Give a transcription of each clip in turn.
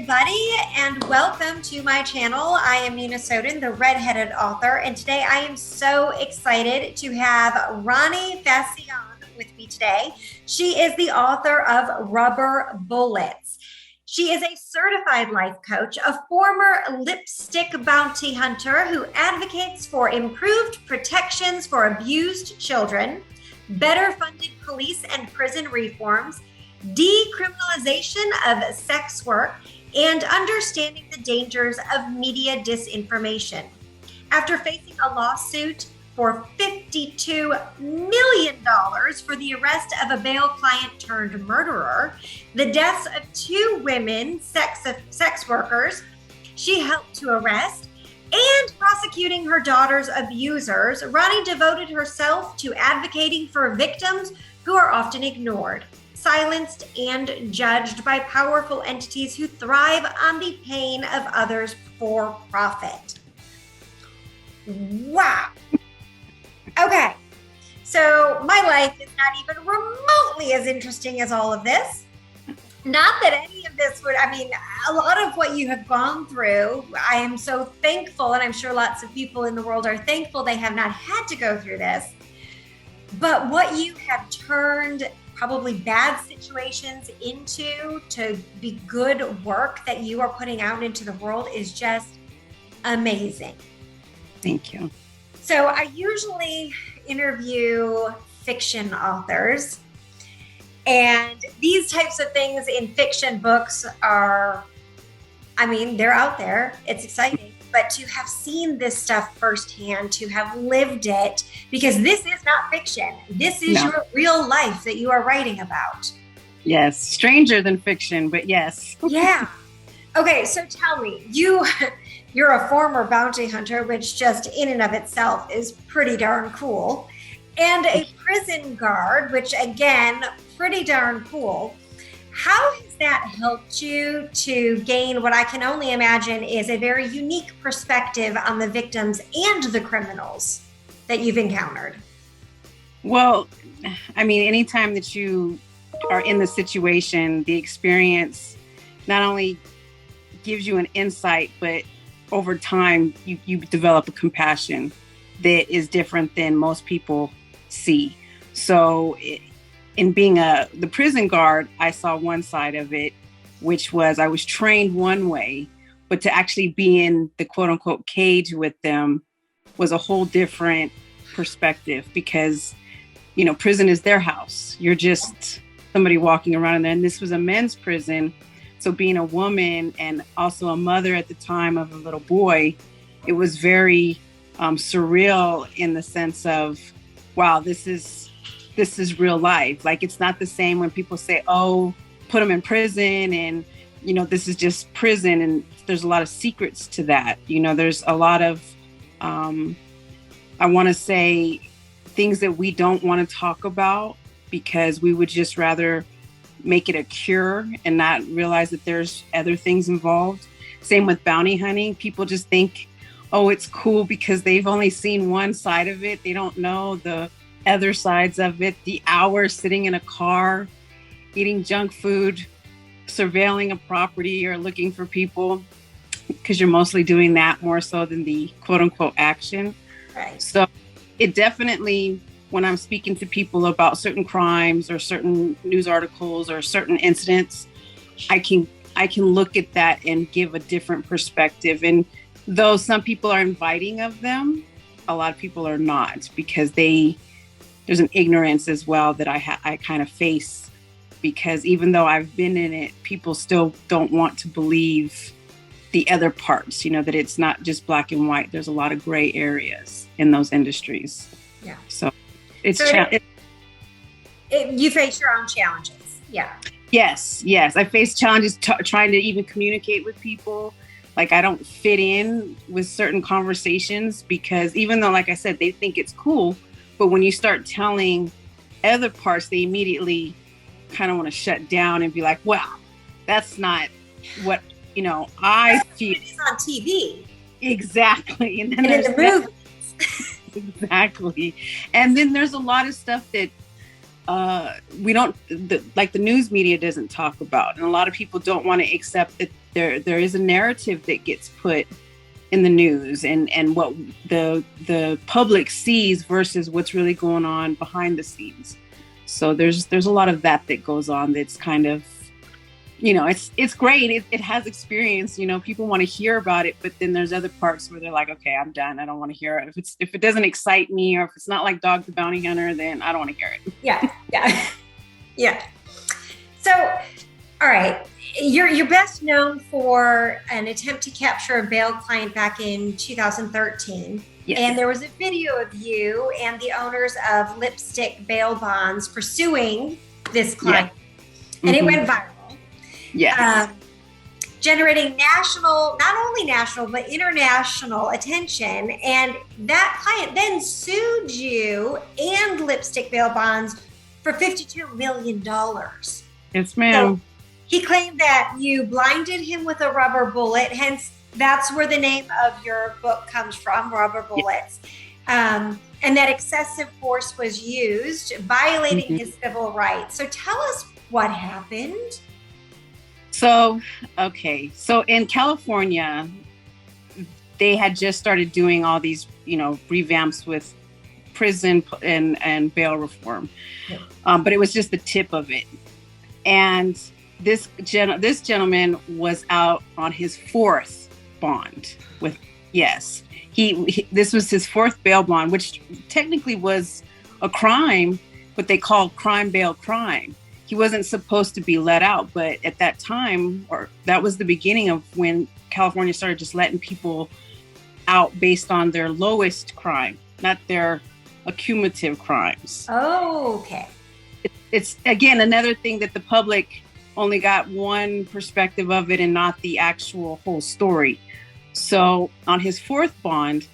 everybody, and welcome to my channel. I am Nina Soden, the redheaded author, and today I am so excited to have Roni Faciane with me today. She is the author of Rubber Bullets. She is a certified life coach, a former lipstick bounty hunter who advocates for improved protections for abused children, better funded police and prison reforms, decriminalization of sex work, and understanding the dangers of media disinformation. After facing a lawsuit for $52 million for the arrest of a bail client turned murderer, the deaths of two women sex workers she helped to arrest, and prosecuting her daughter's abusers, Roni devoted herself to advocating for victims who are often ignored, silenced, and judged by powerful entities who thrive on the pain of others for profit. Wow. Okay, so my life is not even remotely as interesting as all of this. Not that any of this would, a lot of what you have gone through, I am so thankful, and I'm sure lots of people in the world are thankful they have not had to go through this. But what you have turned probably bad situations into to be good work that you are putting out into the world is just amazing. Thank you. So I usually interview fiction authors, and these types of things in fiction books are, they're out there. It's exciting. But to have seen this stuff firsthand, to have lived it, because this is not fiction. This is your real life that you are writing about. Yes. Stranger than fiction, but yes. Yeah. Okay. So tell me, you're a former bounty hunter, which just in and of itself is pretty darn cool. And a prison guard, which again, pretty darn cool. How has that helped you to gain what I can only imagine is a very unique perspective on the victims and the criminals that you've encountered? Well, anytime that you are in the situation, the experience not only gives you an insight, but over time, you develop a compassion that is different than most people see. So in being the prison guard, I saw one side of it, which was I was trained one way, but to actually be in the quote unquote cage with them was a whole different perspective because, prison is their house. You're just somebody walking around in there. And this was a men's prison. So being a woman and also a mother at the time of a little boy, it was very surreal in the sense of, wow, this is real life. Like, it's not the same when people say, oh, put them in prison and, this is just prison. And there's a lot of secrets to that. There's a lot of, I want to say things that we don't want to talk about because we would just rather make it a cure and not realize that there's other things involved. Same with bounty hunting. People just think, oh, it's cool because they've only seen one side of it. They don't know the other sides of it, the hours sitting in a car, eating junk food, surveilling a property or looking for people, because you're mostly doing that more so than the quote unquote action. Right. So it definitely, when I'm speaking to people about certain crimes or certain news articles or certain incidents, I can look at that and give a different perspective. And though some people are inviting of them, a lot of people are not, because there's an ignorance as well that I kind of face, because even though I've been in it, people still don't want to believe the other parts, that it's not just black and white. There's a lot of gray areas in those industries. Yeah. So you face your own challenges. Yeah. Yes. I face challenges trying to even communicate with people. Like, I don't fit in with certain conversations because even though, like I said, they think it's cool, but when you start telling other parts, they immediately kind of want to shut down and be like, well, that's not what, I feel. It's on TV. Exactly. And then in the movies. Exactly. And then there's a lot of stuff that the news media doesn't talk about. And a lot of people don't want to accept that there is a narrative that gets put in the news and what the public sees versus what's really going on behind the scenes. So there's a lot of that goes on that's kind of, it's great. It has experience, people want to hear about it, but then there's other parts where they're like, okay, I'm done. I don't want to hear it. If it doesn't excite me, or if it's not like Dog the Bounty Hunter, then I don't want to hear it. Yeah. So, all right. You're best known for an attempt to capture a bail client back in 2013. Yes. And there was a video of you and the owners of Lipstick Bail Bonds pursuing this client. Yeah. And it went viral. Yes. Generating not only national, but international attention. And that client then sued you and Lipstick Bail Bonds for $52 million. Yes, ma'am. So he claimed that you blinded him with a rubber bullet, hence that's where the name of your book comes from, Rubber Bullets. And that excessive force was used, violating his civil rights. So tell us what happened. So in California, they had just started doing all these, revamps with prison and bail reform. But it was just the tip of it. And this gentleman was out on his fourth bond this was his fourth bail bond, which technically was a crime, what they call crime bail crime. He wasn't supposed to be let out, but at that time, or that was the beginning of when California started just letting people out based on their lowest crime, not their accumulative crimes. Oh, okay. It's again another thing that the public only got one perspective of it and not the actual whole story. So on his fourth bond,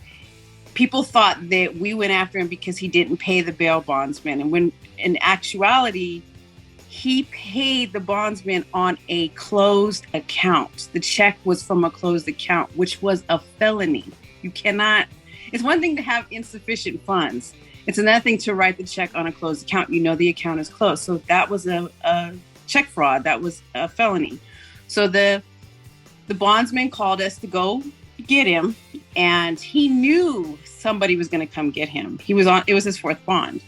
people thought that we went after him because he didn't pay the bail bondsman. And when in actuality, he paid the bondsman on a closed account. The check was from a closed account, which was a felony. It's one thing to have insufficient funds. It's another thing to write the check on a closed account. The account is closed. So that was a check fraud. That was a felony. So the bondsman called us to go get him, and he knew somebody was going to come get him. It was his fourth bond.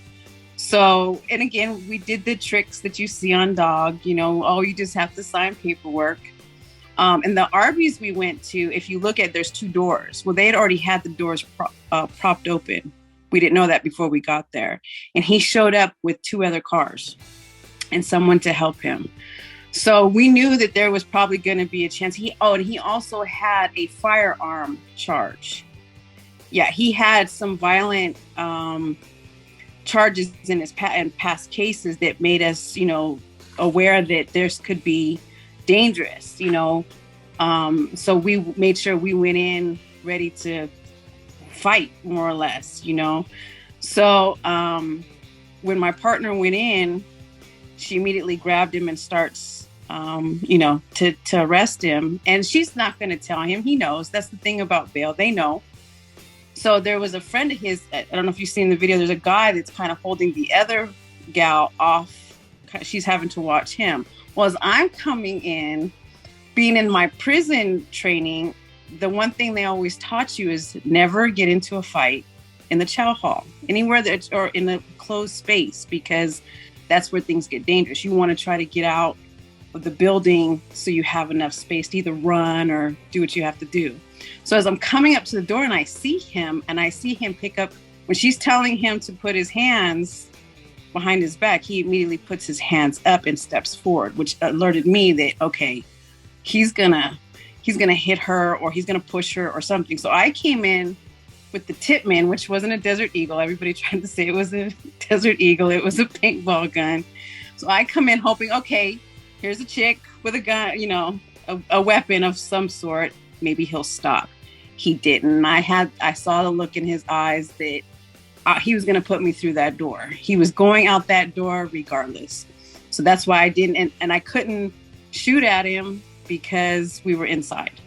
So, and again, we did the tricks that you see on Dog, you just have to sign paperwork. And the Arby's we went to, if you look at, there's two doors. Well, they had already had the doors propped open. We didn't know that before we got there. And he showed up with two other cars and someone to help him. So we knew that there was probably going to be a chance. And he also had a firearm charge. Yeah, he had some violent charges in his past cases that made us, aware that this could be dangerous, So we made sure we went in ready to fight, more or less, So when my partner went in, she immediately grabbed him and starts, to arrest him. And she's not going to tell him. He knows. That's the thing about bail. They know. So there was a friend of his, I don't know if you've seen the video, there's a guy that's kind of holding the other gal off. She's having to watch him. Well, as I'm coming in, being in my prison training, the one thing they always taught you is never get into a fight in the chow hall, anywhere or in a closed space, because that's where things get dangerous. You want to try to get out of the building so you have enough space to either run or do what you have to do. So as I'm coming up to the door and I see him pick up, when she's telling him to put his hands behind his back, he immediately puts his hands up and steps forward, which alerted me that, okay, he's gonna hit her or he's gonna push her or something. So I came in with the Tipman, which wasn't a Desert Eagle. Everybody tried to say it was a Desert Eagle. It was a paintball gun. So I come in hoping, okay, here's a chick with a gun, a weapon of some sort. Maybe he'll stop. He didn't. I saw the look in his eyes that he was going to put me through that door. He was going out that door regardless. So that's why I didn't, and I couldn't shoot at him because we were inside.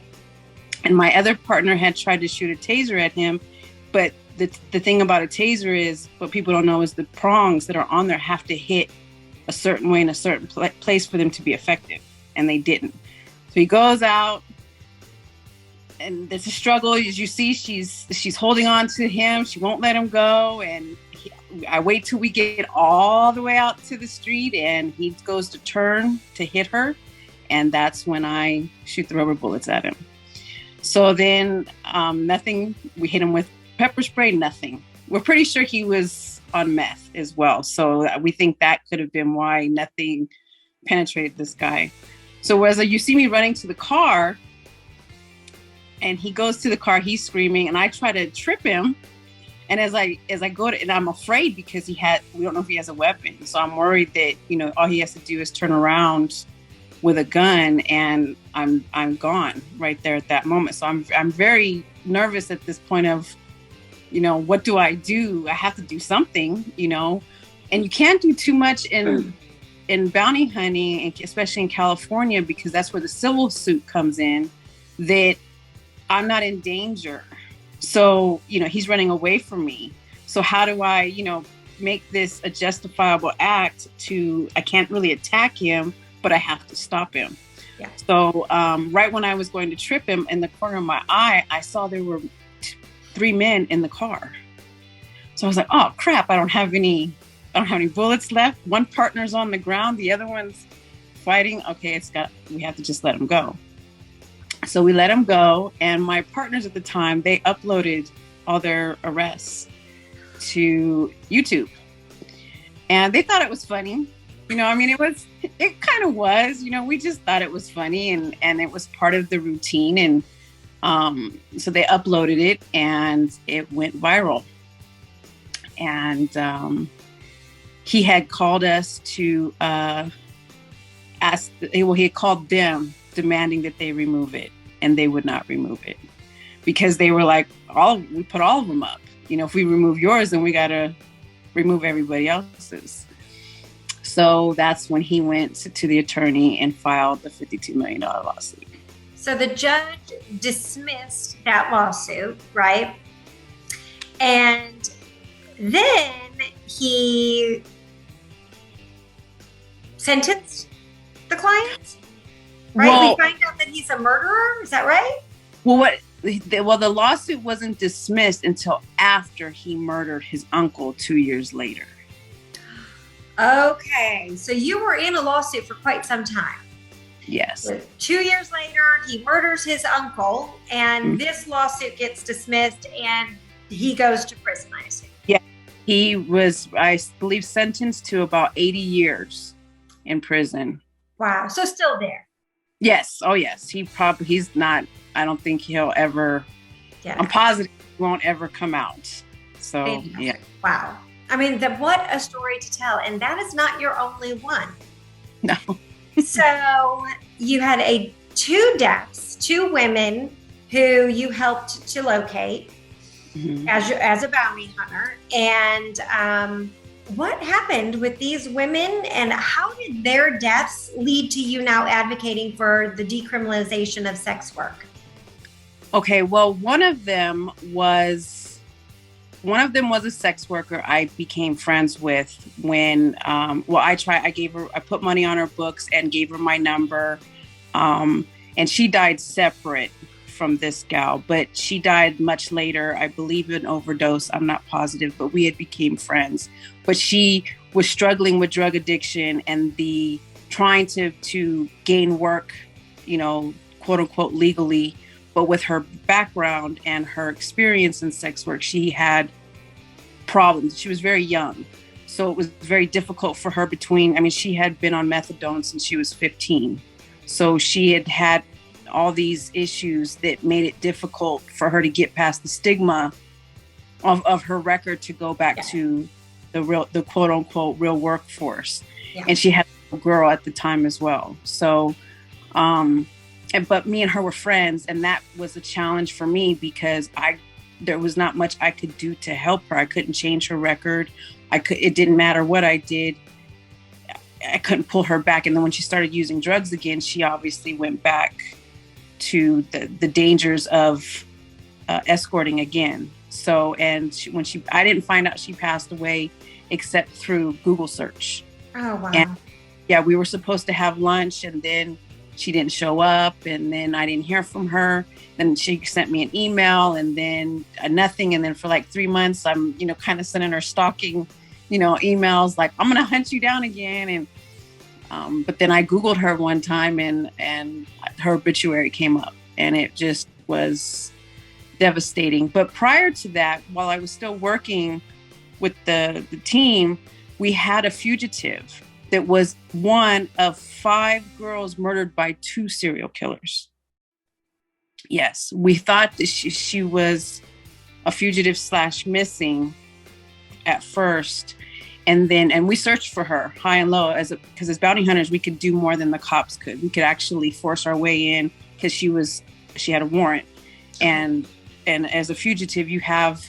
And my other partner had tried to shoot a taser at him. But the thing about a taser is, what people don't know is the prongs that are on there have to hit a certain way in a certain place for them to be effective. And they didn't. So he goes out, and there's a struggle. As you see, she's holding on to him. She won't let him go. And I wait till we get all the way out to the street, and he goes to turn to hit her. And that's when I shoot the rubber bullets at him. So then nothing, we hit him with pepper spray, nothing. We're pretty sure he was on meth as well. So we think that could have been why nothing penetrated this guy. So as you see me running to the car, and he goes to the car, he's screaming, and I try to trip him. And as I go to, and I'm afraid because we don't know if he has a weapon. So I'm worried that, all he has to do is turn around with a gun, and I'm gone right there at that moment. So I'm very nervous at this point of, what do? I have to do something, and you can't do too much in bounty hunting, especially in California, because that's where the civil suit comes in, that I'm not in danger. So, he's running away from me. So how do I, make this a justifiable act I can't really attack him, but I have to stop him. Yeah. So right when I was going to trip him, in the corner of my eye, I saw there were 3 men in the car. So I was like, oh crap, I don't have any bullets left. One partner's on the ground, the other one's fighting. Okay, we have to just let him go. So we let him go, and my partners at the time, they uploaded all their arrests to YouTube. And they thought it was funny. It kind of was, we just thought it was funny, and it was part of the routine. And so they uploaded it, and it went viral. And he had called us to he had called them demanding that they remove it, and they would not remove it because they were like, we put all of them up. If we remove yours, then we got to remove everybody else's. So that's when he went to the attorney and filed the $52 million lawsuit. So the judge dismissed that lawsuit, right? And then he sentenced the client, right? Well, we find out that he's a murderer. Is that right? Well, the lawsuit wasn't dismissed until after he murdered his uncle 2 years later. Okay, so you were in a lawsuit for quite some time. Yes. So 2 years later, he murders his uncle, and this lawsuit gets dismissed, and he goes to prison, I assume. Yeah, he was, I believe, sentenced to about 80 years in prison. Wow, so still there. Yes. Oh, yes. He's not, I don't think he'll ever, I'm positive he won't ever come out. So, fantastic. Yeah. Wow. I mean, what a story to tell. And that is not your only one. No. So you had 2 deaths, 2 women who you helped to locate as a bounty hunter. And what happened with these women, and how did their deaths lead to you now advocating for the decriminalization of sex work? Okay, well, one of them was a sex worker I became friends with when, I put money on her books and gave her my number. And she died separate from this gal, but she died much later, I believe an overdose. I'm not positive, but we had became friends. But she was struggling with drug addiction and trying to gain work, quote unquote, legally. But with her background and her experience in sex work, she had problems. She was very young. So it was very difficult for her she had been on methadone since she was 15. So she had all these issues that made it difficult for her to get past the stigma of her record to go back to the quote unquote real workforce. Yeah. And she had a girl at the time as well. So, but me and her were friends, and that was a challenge for me because there was not much I could do to help her. I couldn't change her record. It didn't matter what I did. I couldn't pull her back. And then when she started using drugs again, she obviously went back to the dangers of escorting again. So, and I didn't find out she passed away except through Google search. Oh, wow. And we were supposed to have lunch, and then she didn't show up, and then I didn't hear from her. Then she sent me an email, and then nothing. And then for like 3 months, I'm, kind of sending her stalking, emails like, I'm going to hunt you down again. And, but then I Googled her one time, and her obituary came up, and it just was devastating. But prior to that, while I was still working with the team, we had a fugitive that was one of 5 girls murdered by 2 serial killers. Yes, we thought that she was a fugitive / missing at first. And we searched for her high and low because as bounty hunters, we could do more than the cops could. We could actually force our way in because she had a warrant. And as a fugitive,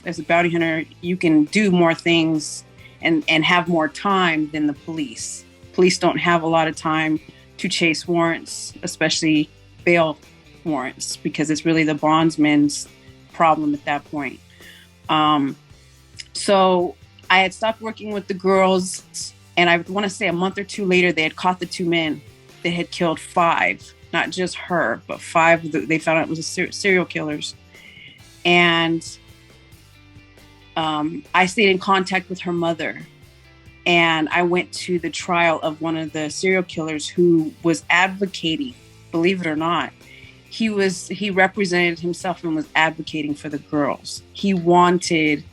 as a bounty hunter, you can do more things and have more time than the police. Police don't have a lot of time to chase warrants, especially bail warrants, because it's really the bondsman's problem at that point. So I had stopped working with the girls, and I want to say a month or 2 later, they had caught the 2 men that had killed 5, not just her, but 5. They found out it was serial killers. And I stayed in contact with her mother. And I went to the trial of one of the serial killers who was advocating, believe it or not. He represented himself and was advocating for the girls. He wanted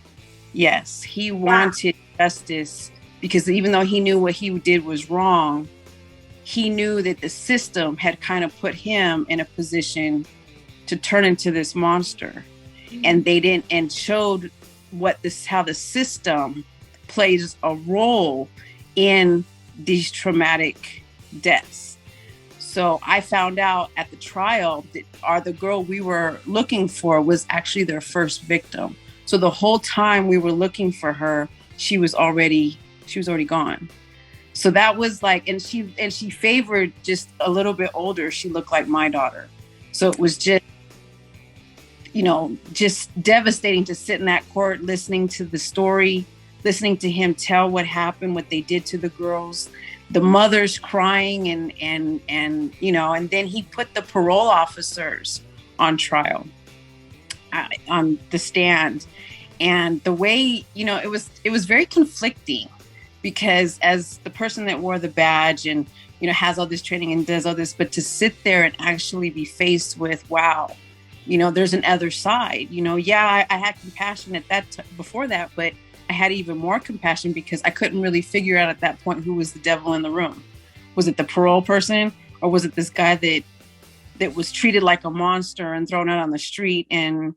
justice, because even though he knew what he did was wrong, he knew that the system had kind of put him in a position to turn into this monster. Mm-hmm. And they didn't, and showed how the system plays a role in these traumatic deaths. So I found out at the trial that the girl we were looking for was actually their first victim. So the whole time we were looking for her, she was already gone. So that was like, and she favored just a little bit older. She looked like my daughter. So it was just, just devastating to sit in that court, listening to the story, listening to him tell what happened, what they did to the girls, the mothers crying, and then he put the parole officers on trial, on the stand. And the way, it was very conflicting, because as the person that wore the badge and, has all this training and does all this, but to sit there and actually be faced with, wow, there's an other side, I had compassion before that, but I had even more compassion because I couldn't really figure out at that point who was the devil in the room. Was it the parole person, or was it this guy that was treated like a monster and thrown out on the street? And,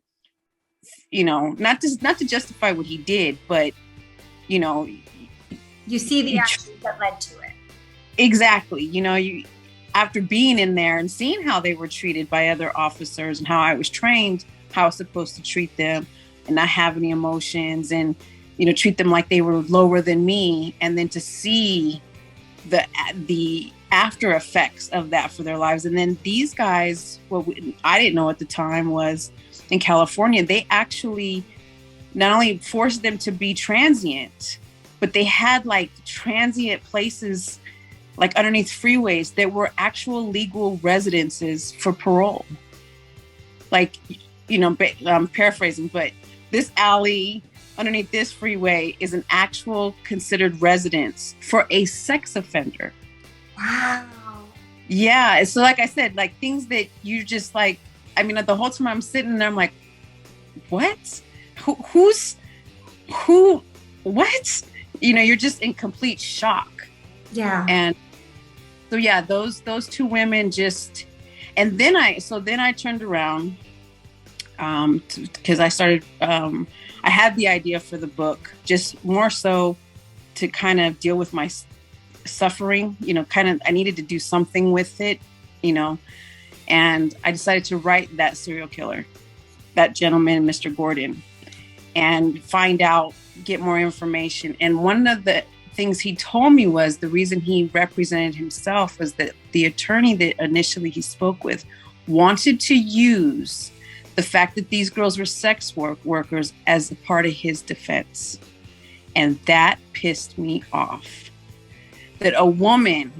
not to justify what he did, but, you see the actions that led to it. Exactly. After being in there and seeing how they were treated by other officers and how I was trained, how I was supposed to treat them and not have any emotions, and, treat them like they were lower than me. And then to see the after effects of that for their lives. And then these guys, I didn't know at the time was in California, they actually not only forced them to be transient, but they had like transient places like underneath freeways that were actual legal residences for parole. Like, I'm paraphrasing, but this alley underneath this freeway is an actual considered residence for a sex offender. Wow. Yeah. So like I said, like things that you just like, the whole time I'm sitting there, I'm like, what? What? You're just in complete shock. Yeah. And so, yeah, those 2 women just, and then I turned around, because I started, I had the idea for the book, just more so to kind of deal with my suffering, I needed to do something with it, and I decided to write that serial killer, that gentleman, Mr. Gordon, and get more information. And one of the things he told me was the reason he represented himself was that the attorney that initially he spoke with wanted to use the fact that these girls were sex workers as a part of his defense. And that pissed me off. That a woman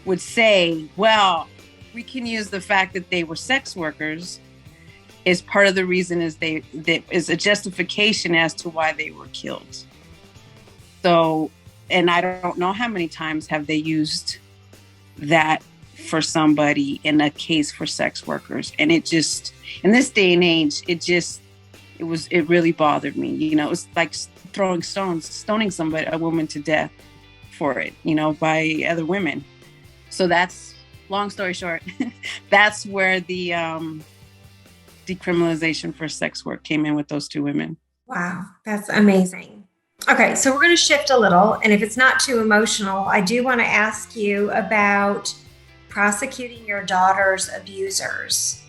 would say, well, we can use the fact that they were sex workers is part of the reason that is a justification as to why they were killed. So, and I don't know how many times have they used that for somebody in a case for sex workers. And it just, in this day and age, it really bothered me. You know, it was like stoning somebody, a woman to death for it, you know, by other women. So that's, long story short, that's where the decriminalization for sex work came in with those two women. Wow, that's amazing. Okay, so we're going to shift a little, and if it's not too emotional, I do want to ask you about prosecuting your daughter's abusers.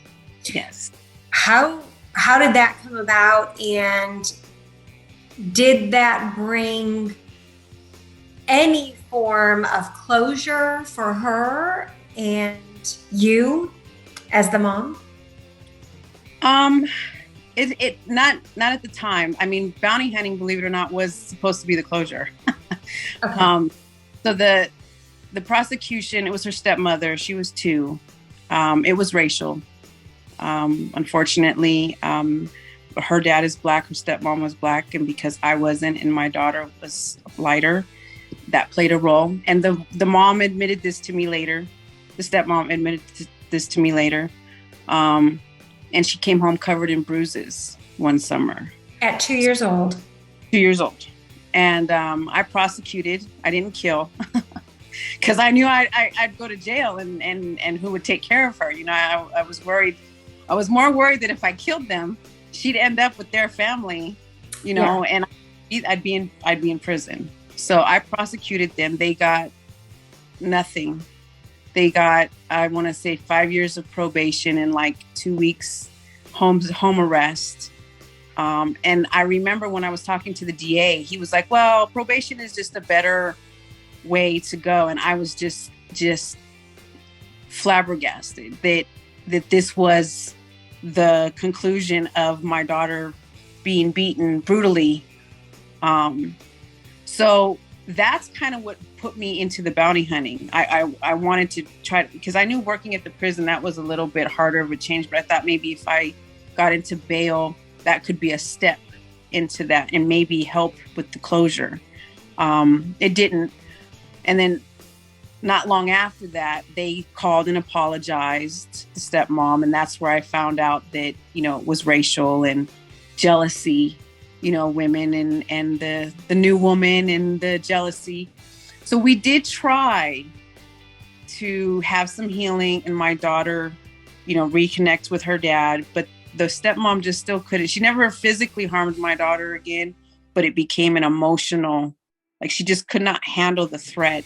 Yes. How did that come about, and did that bring any form of closure for her and you as the mom? It not at the time. I mean, bounty hunting, believe it or not, was supposed to be the closure. Okay. So the prosecution, it was her stepmother. She was 2. It was racial. Unfortunately, her dad is Black, her stepmom was Black, and because I wasn't and my daughter was lighter, that played a role. And the mom admitted this to me later. The stepmom admitted this to me later. And she came home covered in bruises one summer. At 2 years old. 2 years old. And I prosecuted. I didn't kill because I knew I'd go to jail and who would take care of her. You know, I was worried. I was more worried that if I killed them, she'd end up with their family, you know, and I'd be in prison. So I prosecuted them. They got nothing. They got, I want to say, 5 years of probation and like 2 weeks home arrest. And I remember when I was talking to the DA, he was like, well, probation is just a better way to go. And I was just flabbergasted that this was the conclusion of my daughter being beaten brutally. So that's kind of what put me into the bounty hunting. I wanted to try, because I knew working at the prison, that was a little bit harder of a change, but I thought maybe if I got into bail, that could be a step into that and maybe help with the closure. It didn't. And then not long after that, they called and apologized, the stepmom, and that's where I found out that, you know, it was racial and jealousy, you know, women and the new woman and the jealousy. So we did try to have some healing and my daughter, you know, reconnect with her dad, but the stepmom just still couldn't. She never physically harmed my daughter again, but it became an emotional, like she just could not handle the threat.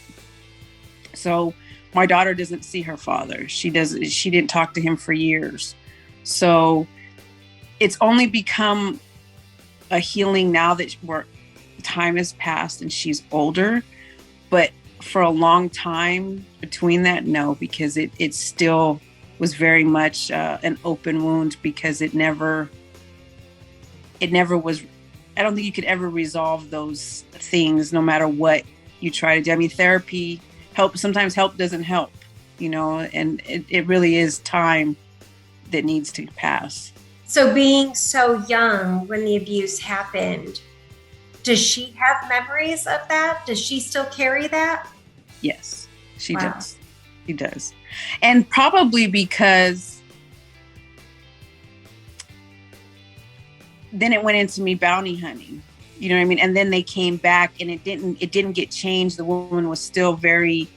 So my daughter doesn't see her father. She didn't talk to him for years. So it's only become a healing now that time has passed and she's older. But for a long time between that, no, because it still was very much an open wound, because it never was. I don't think you could ever resolve those things, no matter what you try to do. I mean, therapy helps. Sometimes help doesn't help, you know, and it really is time that needs to pass. So being so young when the abuse happened, does she have memories of that? Does she still carry that? Yes, she does. She does. And probably because then it went into me bounty hunting, you know what I mean? And then they came back and it didn't get changed. The woman was still very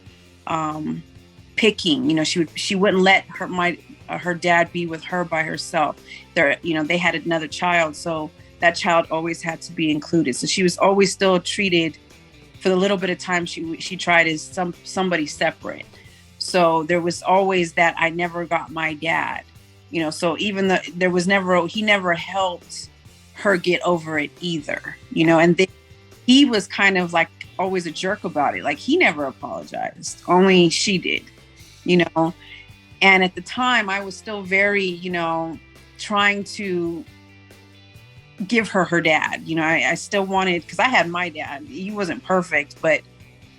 picking, you know, she wouldn't let her dad be with her by herself. They had another child, so that child always had to be included. So she was always still treated, for the little bit of time she tried, as somebody separate. So there was always that I never got my dad, you know. So even though he never helped her get over it either, you know. And then he was kind of like always a jerk about it. Like he never apologized, only she did, you know. And at the time I was still very, you know, trying to give her dad, you know. I still wanted, because I had my dad. He wasn't perfect, but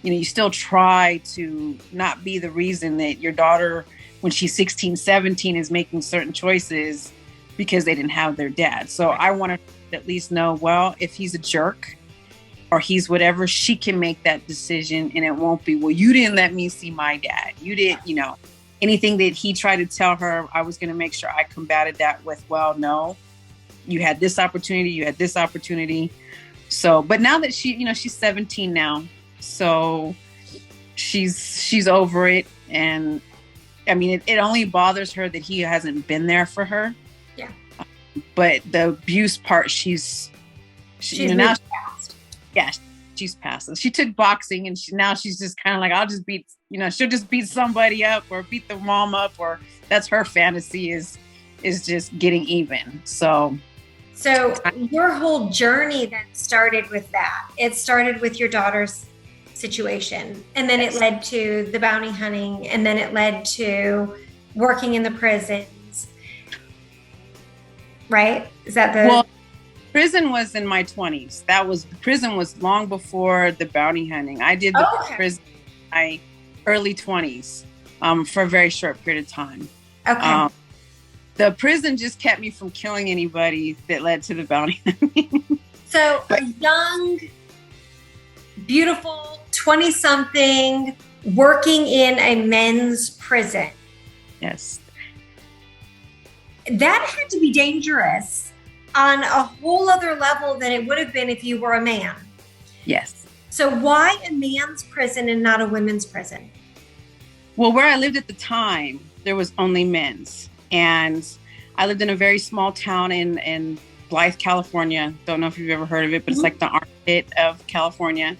you know, you still try to not be the reason that your daughter when she's 16, 17 is making certain choices because they didn't have their dad. So I want to at least know, well, if he's a jerk or he's whatever, she can make that decision, and it won't be, well, you didn't let me see my dad. You didn't, anything that he tried to tell her, I was going to make sure I combated that with, well, no, you had this opportunity, you had this opportunity. So, but now that she's 17 now, so she's over it. And I mean, it only bothers her that he hasn't been there for her. Yeah. But the abuse part, she's now past. Yeah, she's past it. She took boxing, and now she's just kind of like, I'll just beat, she'll just beat somebody up or beat the mom up, or that's her fantasy is just getting even. So your whole journey then started with that. It started with your daughter's situation, and then it led to the bounty hunting, and then it led to working in the prisons, right? Is that the... Well, prison was in my 20s. Prison was long before the bounty hunting. I did the prison in my early 20s for a very short period of time. Okay. The prison just kept me from killing anybody that led to the bounty hunting. So a young, beautiful 20-something working in a men's prison. Yes. That had to be dangerous on a whole other level than it would have been if you were a man. Yes. So why a man's prison and not a women's prison? Well, where I lived at the time, there was only men's. And I lived in a very small town in Blythe, California. Don't know if you've ever heard of it, but it's like the armpit of California.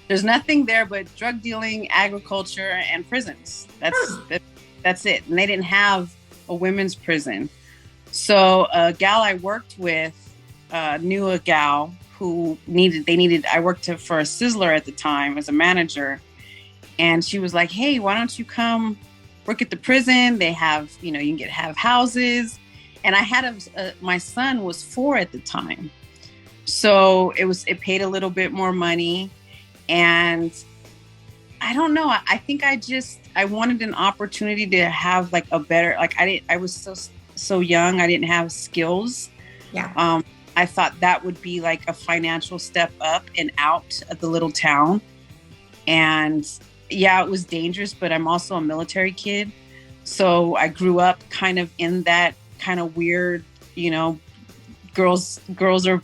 There's nothing there but drug dealing, agriculture, and prisons. That's it. And they didn't have a women's prison. So a gal I worked with knew a gal who I worked for a Sizzler at the time as a manager. And she was like, hey, why don't you come work at the prison? They have, you can have houses. And I had my son was 4 at the time. So it paid a little bit more money. And I don't know. I think I wanted an opportunity to have like a better, I was so young. I didn't have skills. Yeah. I thought that would be like a financial step up and out of the little town. And yeah, it was dangerous, but I'm also a military kid. So I grew up kind of in that kind of weird, girls are,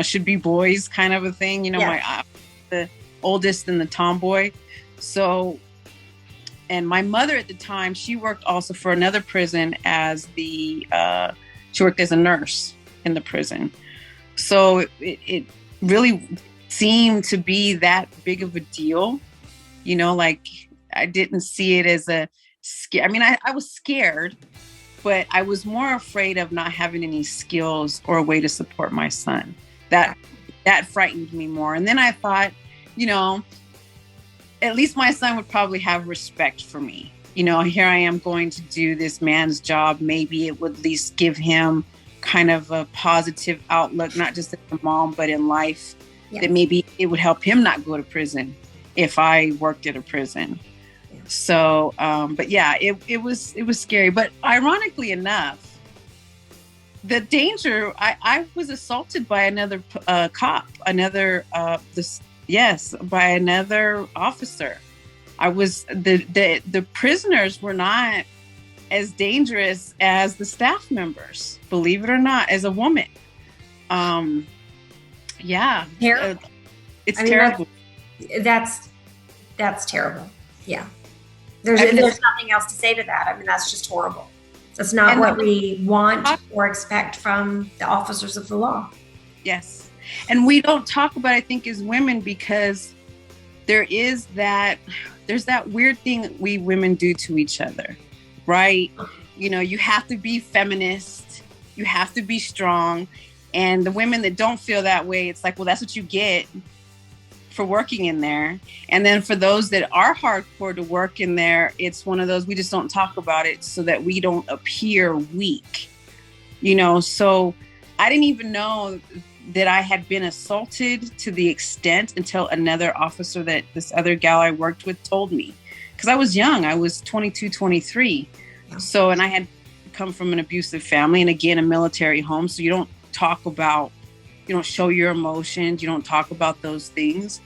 should be boys kind of a thing. Yeah. The oldest and the tomboy. So, and my mother at the time, she worked also for another prison she worked as a nurse in the prison. So it really seemed to be that big of a deal. I didn't see it as a scare. I mean, I was scared, but I was more afraid of not having any skills or a way to support my son. That frightened me more. And then I thought, at least my son would probably have respect for me. Here I am going to do this man's job. Maybe it would at least give him kind of a positive outlook, not just as a mom, but in life. Yeah. That maybe it would help him not go to prison if I worked at a prison. Yeah. So, but yeah, it was scary. But ironically enough, the danger, I was assaulted by another cop, by another officer. I was, the prisoners were not as dangerous as the staff members, believe it or not, as a woman. Yeah. Terrible. It's terrible. That's terrible. Yeah. There's nothing else to say to that. I mean, that's just horrible. That's not what we want or expect from the officers of the law. Yes. And we don't talk about, I think, as women, because there's that weird thing we women do to each other, right? You have to be feminist, you have to be strong. And the women that don't feel that way, it's like, well, that's what you get for working in there. And then for those that are hardcore to work in there, it's one of those, we just don't talk about it so that we don't appear weak, So I didn't even know that I had been assaulted to the extent until another officer that this other gal I worked with told me. Because I was young. I was 22, 23. Yeah. So, and I had come from an abusive family, and again, a military home. So you don't show your emotions. You don't talk about those things.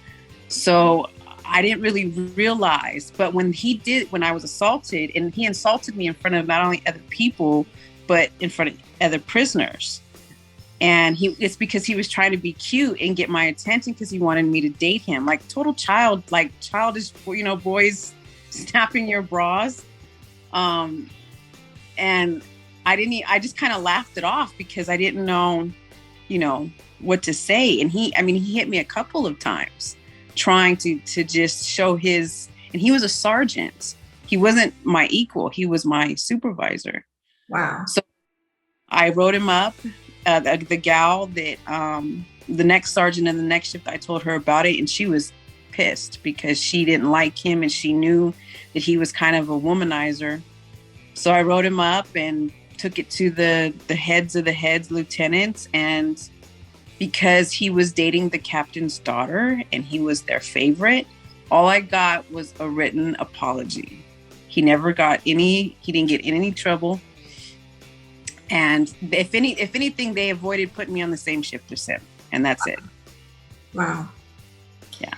So I didn't really realize, but when I was assaulted, and he insulted me in front of not only other people, but in front of other prisoners. And it's because he was trying to be cute and get my attention because he wanted me to date him. Like total childish, boys snapping your bras. And I just kind of laughed it off because I didn't know, what to say. And he hit me a couple of times trying to just show and he was a sergeant. He wasn't my equal. He was my supervisor. Wow. So I wrote him up. The gal that the next sergeant in the next shift, I told her about it, and she was pissed because she didn't like him and she knew that he was kind of a womanizer. So I wrote him up and took it to the heads of the heads, lieutenants, and because he was dating the captain's daughter and he was their favorite, all I got was a written apology. He didn't get in any trouble. And if anything, they avoided putting me on the same shift as him. And that's it. Wow. Yeah.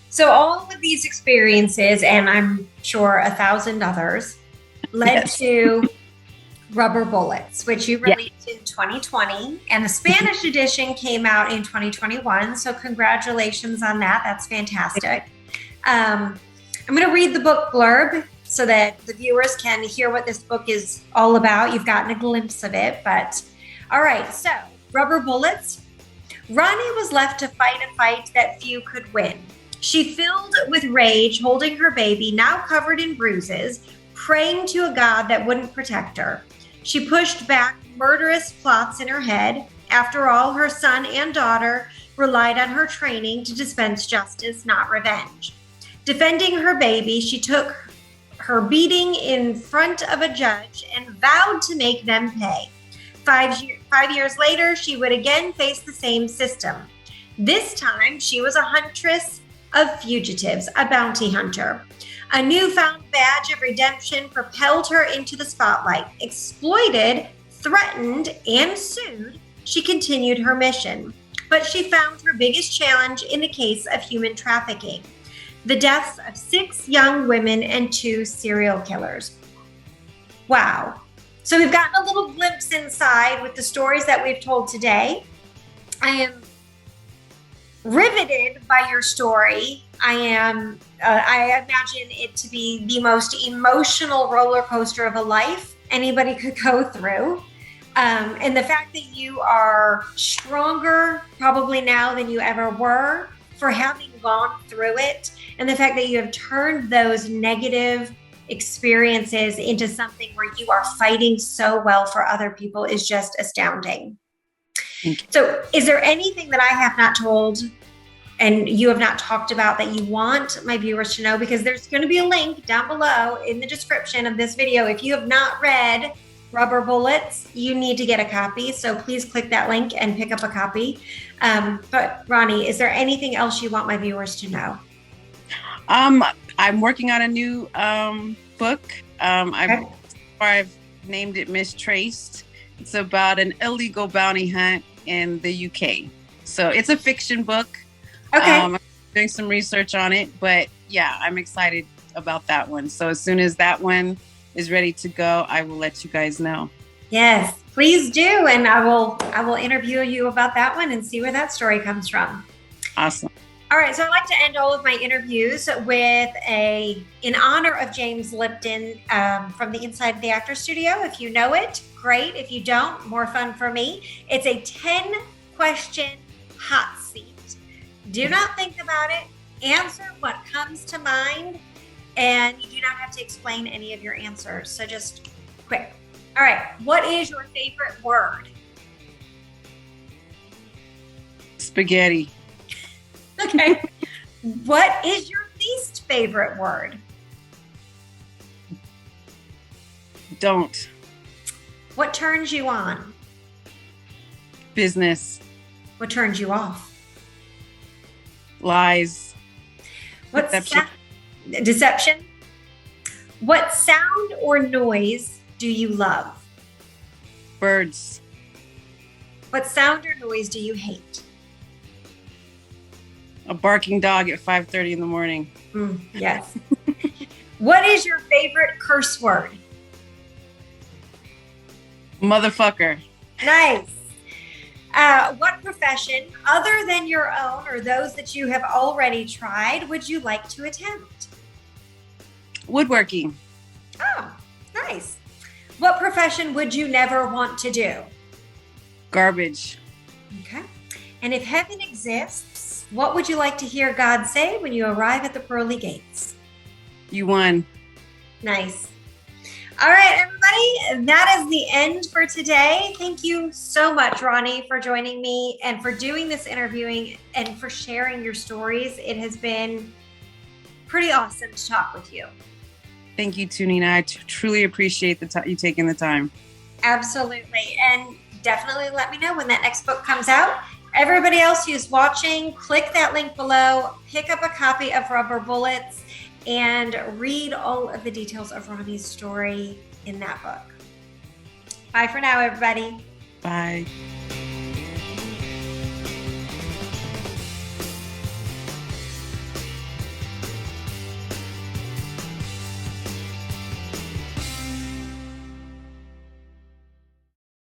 So all of these experiences, and I'm sure 1,000 others, led to Rubber Bullets, which you released in 2020. And the Spanish edition came out in 2021. So congratulations on that. That's fantastic. I'm going to read the book blurb so that the viewers can hear what this book is all about. You've gotten a glimpse of it, but all right. So Rubber Bullets. Roni was left to fight a fight that few could win. She filled with rage, holding her baby, now covered in bruises, praying to a God that wouldn't protect her. She pushed back murderous plots in her head. After all, her son and daughter relied on her training to dispense justice, not revenge. Defending her baby, she took her beating in front of a judge and vowed to make them pay. 5 years later, she would again face the same system. This time, she was a huntress of fugitives, a bounty hunter. A newfound badge of redemption propelled her into the spotlight. Exploited, threatened, and sued, she continued her mission. But she found her biggest challenge in the case of human trafficking. The deaths of 6 young women and 2 serial killers. Wow. So we've gotten a little glimpse inside with the stories that we've told today. I am riveted by your story. I imagine it to be the most emotional roller coaster of a life anybody could go through. And the fact that you are stronger probably now than you ever were for having gone through it, and the fact that you have turned those negative experiences into something where you are fighting so well for other people is just astounding. So is there anything that I have not told and you have not talked about that you want my viewers to know? Because there's going to be a link down below in the description of this video. If you have not read Rubber Bullets, you need to get a copy. So please click that link and pick up a copy. But Roni, is there anything else you want my viewers to know? I'm working on a new book. Okay. I've named it Mistraced. It's about an illegal bounty hunt in the UK. So it's a fiction book. Okay. I'm doing some research on it, but yeah, I'm excited about that one. So as soon as that one is ready to go, I will let you guys know. Yes, please do. And I will interview you about that one and see where that story comes from. Awesome. All right, so I like to end all of my interviews with in honor of James Lipton from the Inside the Actor Studio. If you know it, great. If you don't, more fun for me. It's a 10-question hot seat. Do not think about it. Answer what comes to mind, and you do not have to explain any of your answers. So just quick. All right, what is your favorite word? Spaghetti. Okay. What is your least favorite word? Don't. What turns you on? Business. What turns you off? Lies. What's Deception. Deception? What sound or noise do you love? Birds. What sound or noise do you hate? A barking dog at 5:30 in the morning. Yes. What is your favorite curse word? Motherfucker. Nice. What profession, other than your own or those that you have already tried, would you like to attempt? Woodworking. Oh, nice. What profession would you never want to do? Garbage. Okay. And if heaven exists, what would you like to hear God say when you arrive at the pearly gates? You won. Nice. All right, everybody, that is the end for today. Thank you so much, Roni, for joining me and for doing this interviewing and for sharing your stories. It has been pretty awesome to talk with you. Thank you, too, Nina. I truly appreciate you taking the time. Absolutely. And definitely let me know when that next book comes out. Everybody else who's watching, click that link below, pick up a copy of Rubber Bullets, and read all of the details of Roni's story in that book. Bye for now, everybody. Bye.